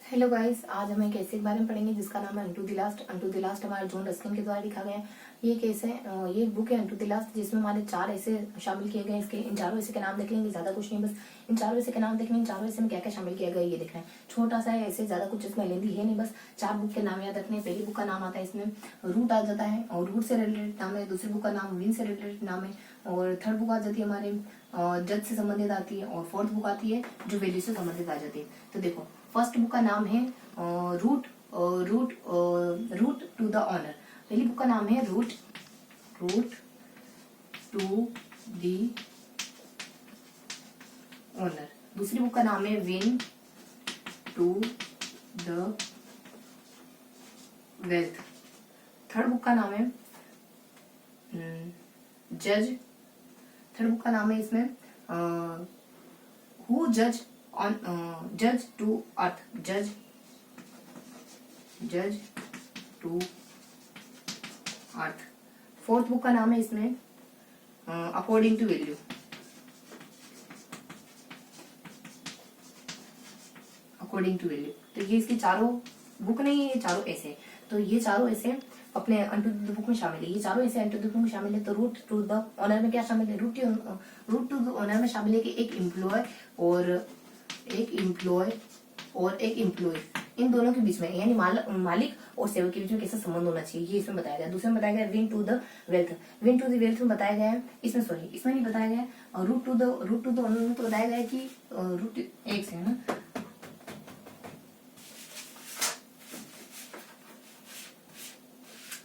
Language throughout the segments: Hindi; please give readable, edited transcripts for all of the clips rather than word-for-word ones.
हेलो गाइस, आज हम एक ऐसे के बारे में पढ़ेंगे जिसका नाम है unto the last. Unto the last हमारे जॉन रस्किन के द्वारा लिखा गया है। ये केस है, ये बुक है अनटू द लास्ट, जिसमें हमारे 4 ऐसे शामिल किए गए। इसके इन चारों ऐसे के नाम देख लेंगे, ज्यादा कुछ नहीं, बस इन चारों ऐसे के नाम देख लेंगे। इन चारों ऐसे में क्या क्या शामिल किया गया ये देखना है। छोटा सा है ऐसे, ज्यादा कुछ इसमें लेंदी है नहीं, बस 4 बुक के नाम याद रखने हैं। पहली बुक का नाम आता है इसमें रूट आ जाता है, और रूट से रिलेटेड नाम है। दूसरी बुक का नाम विन से रिलेटेड नाम है, और थर्ड बुक आ जाती है हमारे जज से संबंधित आती है, और फोर्थ बुक आती है जो वैल्यू से संबंधित आ जाती है। तो देखो, फर्स्ट बुक का नाम है route route to the honour. पहली बुक का नाम है रूट टू द ऑनर। दूसरी बुक का नाम है win to the wealth. Third book का नाम है जज। थर्ड बुक का नाम है इसमें हु जज ऑन जज टू अर्थ। जज टू अर्थ। फोर्थ बुक का नाम है इसमें according to value. According to value. तो ये इसकी चारों बुक नहीं है, ये चारों ऐसे। तो ये चारों ऐसे अपने अनटू द बुक में शामिल है। ये चारों ऐसे अनटू द बुक में शामिल है। तो रूट टू द ऑनर में क्या शामिल है? रूट टू द ऑनर में शामिल है कि एक एम्प्लॉय और एक एम्प्लॉय, इन दोनों के बीच में, यानी मालिक और सेवक के बीच में कैसा संबंध होना चाहिए, ये इसमें बताया गया। दूसरे में बताया गया win to the wealth. Win to the wealth में बताया गया है, इसमें सॉरी इसमें नहीं बताया गया है। रूट टू द ऑनर में तो बताया गया है कि रूट एक से है ना।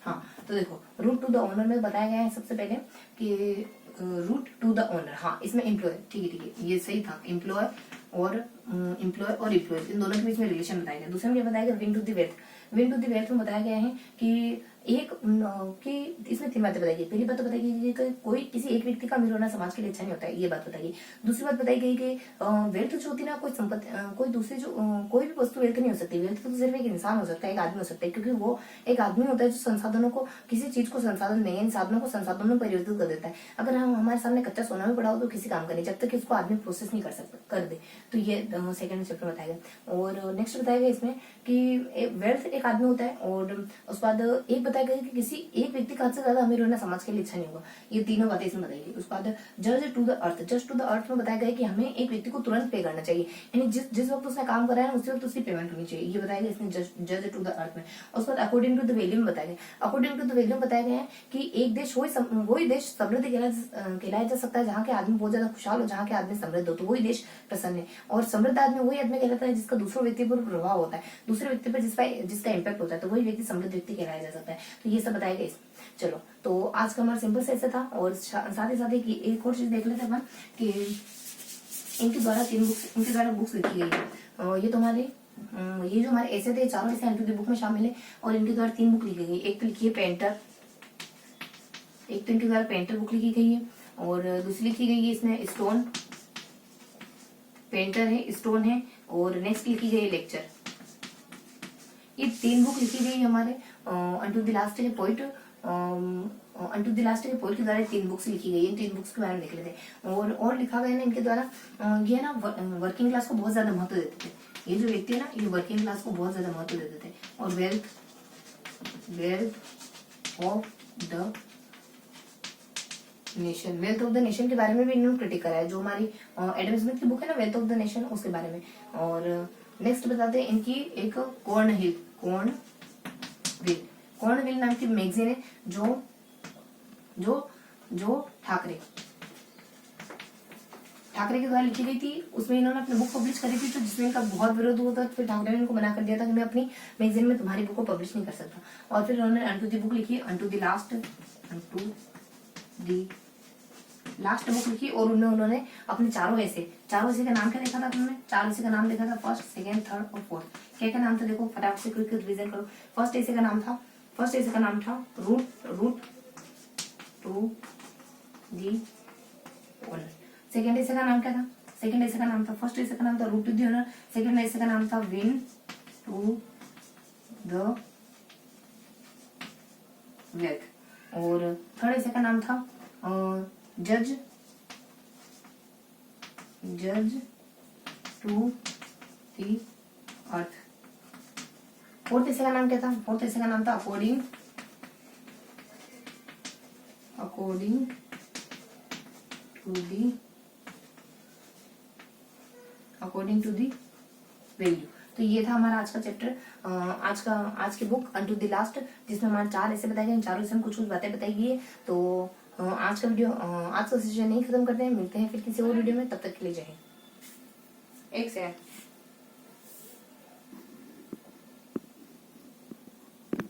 हाँ, तो देखो, रूट टू द ऑनर में बताया गया है सबसे पहले कि रूट टू द ऑनर। हाँ, इसमें एम्प्लॉय, ठीक है, ये सही था। एम्प्लॉय और एम्प्लॉय इन दोनों के बीच में रिलेशन बताया गया। दूसरे में क्या बताया गया? Win to the wealth. Win to the wealth में बताया गया है कि कि इसमें 3 बातें बताई गई। पहली बात तो बताई गई कि कोई किसी एक व्यक्ति का अमीर होना समाज के लिए अच्छा नहीं होता है, ये बात बताई गई। दूसरी बात बताई गई कि वेल्थ जो होती है ना, कोई संपत्ति, कोई दूसरी जो कोई भी वस्तु वेल्थ नहीं हो सकती। वेल्थ तो सिर्फ एक इंसान हो सकता है, एक आदमी हो सकता है, क्योंकि वो एक आदमी होता है जो संसाधनों को, किसी चीज को संसाधन नहीं, साधनों को संसाधनों में परिवर्तित कर देता है। अगर हम हमारे सामने कच्चा सोना भी पड़ा हो तो किसी काम का नहीं, जब तक कि उसको आदमी प्रोसेस नहीं कर दे। तो ये सेकंड चैप्टर में बताया गया। और नेक्स्ट बताया गया इसमें कि वेल्थ एक आदमी होता है, और उसके बाद एक बताया गया कि किसी एक व्यक्ति का हद से ज्यादा अमीर होना समाज के लिए अच्छा नहीं होगा। ये तीनों बातें इसमें बताई गई। उसके बाद जज टू द अर्थ। जज टू द अर्थ में बताया गया कि हमें एक व्यक्ति को तुरंत पे करना चाहिए, यानी जिस वक्त उसने काम करा है उसी वक्त उसकी पेमेंट होनी चाहिए, ये बताया गया इसमें जज टू द अर्थ में। उसके बाद अकॉर्डिंग टू द वैल्यू में बताया गया। अकॉर्डिंग टू द वैल्यू में बताया गया है कि एक देश वही देश समृद्ध कहलाया जा सकता है जहाँ के आदमी बहुत ज्यादा खुशहाल हो, जहाँ के आदमी समृद्ध हो, तो वही देश प्रसन्न है। और समृद्ध आदमी वही आदमी कहलाता है जिसका दूसरे व्यक्ति पर प्रभाव होता है, दूसरे व्यक्ति पर जिसका इम्पैक्ट होता है, तो वही व्यक्ति समृद्ध व्यक्ति कहलाया जा सकता है। तो ये सब बताया गया। चलो, तो आज का हमारा सिंपल से ऐसा था। और साथ ही साथ एक और चीज देख लेते हैं अपन कि इनके द्वारा बुक्स लिखी गई है। ये तो हमारे ये जो हमारे ऐसे थे, चारों ऐसे एंट्री बुक में शामिल है, और इनके द्वारा 3 बुक लिखी गई। एक तो लिखी है पेंटर, एक तो इनके द्वारा पेंटर बुक लिखी गई है, और दूसरी लिखी गई है इसमें स्टोन। पेंटर है, स्टोन है, और नेक्स्ट लिखी गई है लेक्चर। ये 3 बुक लिखी गई हमारे अनटू द लास्ट के पोइट। अनटू द लास्ट के पोइट के द्वारा 3 बुक्स लिखी गई है। 3 बुक्स के बारे में देख लेते हैं। और लिखा गया ना इनके द्वारा, ये ना वर्किंग क्लास को बहुत ज्यादा महत्व देते थे। ये जो व्यक्ति है ना, ये वर्किंग क्लास को बहुत ज्यादा महत्व देते थे। और wealth of the nation, wealth of the nation के बारे में भी इन्होंने क्रिटिक करा है, जो हमारी एडम स्मिथ की बुक है ना, वेल्थ ऑफ द नेशन, उसके बारे में। और नेक्स्ट बताते हैं इनकी एक कॉर्नविल नाम की मैगजीन है, जो ठाकरे के द्वारा लिखी गई थी। उसमें इन्होंने अपनी बुक पब्लिश करी थी, तो जिसमें इनका बहुत विरोध हुआ था, फिर ठाकरे ने इनको मना कर दिया था कि मैं अपनी मैगजीन में तुम्हारी बुक को पब्लिश नहीं कर सकता। और फिर उन्होंने अनटू दी बुक लिखी, अनटू दी लास्ट बुक लिखी। और उन्होंने अपने चारों ऐसे का नाम क्या देखा था तुमने? 4 ऐसे का नाम देखा था, फर्स्ट, सेकंड, थर्ड और फोर्थ। क्या क्या नाम था देखो, फटाफट से क्विक रिवीजन करो। फर्स्ट ऐसे का नाम था route to the honour. Second essay का नाम क्या था? सेकंड ऐसे का नाम था, फर्स्ट ऐसे का नाम था route to the honour, second essay का नाम था विन टू द वेल्थ, और थर्ड ऐसे का नाम था जज टू दी अर्थ। फोर्थ हिस्से का नाम क्या था? फोर्थ हिस्से का नाम था अकॉर्डिंग टू दी वैल्यू। तो ये था हमारा आज का चैप्टर, आज की बुक अनटू द लास्ट, जिसमें हमारे 4 ऐसे बताए गए। इन चारों से हम कुछ बातें बताई गई है। तो आज का सेशन नहीं खत्म करते हैं, मिलते हैं फिर किसी और वीडियो में, तब तक के लिए जय हिंद। एक सेकंड।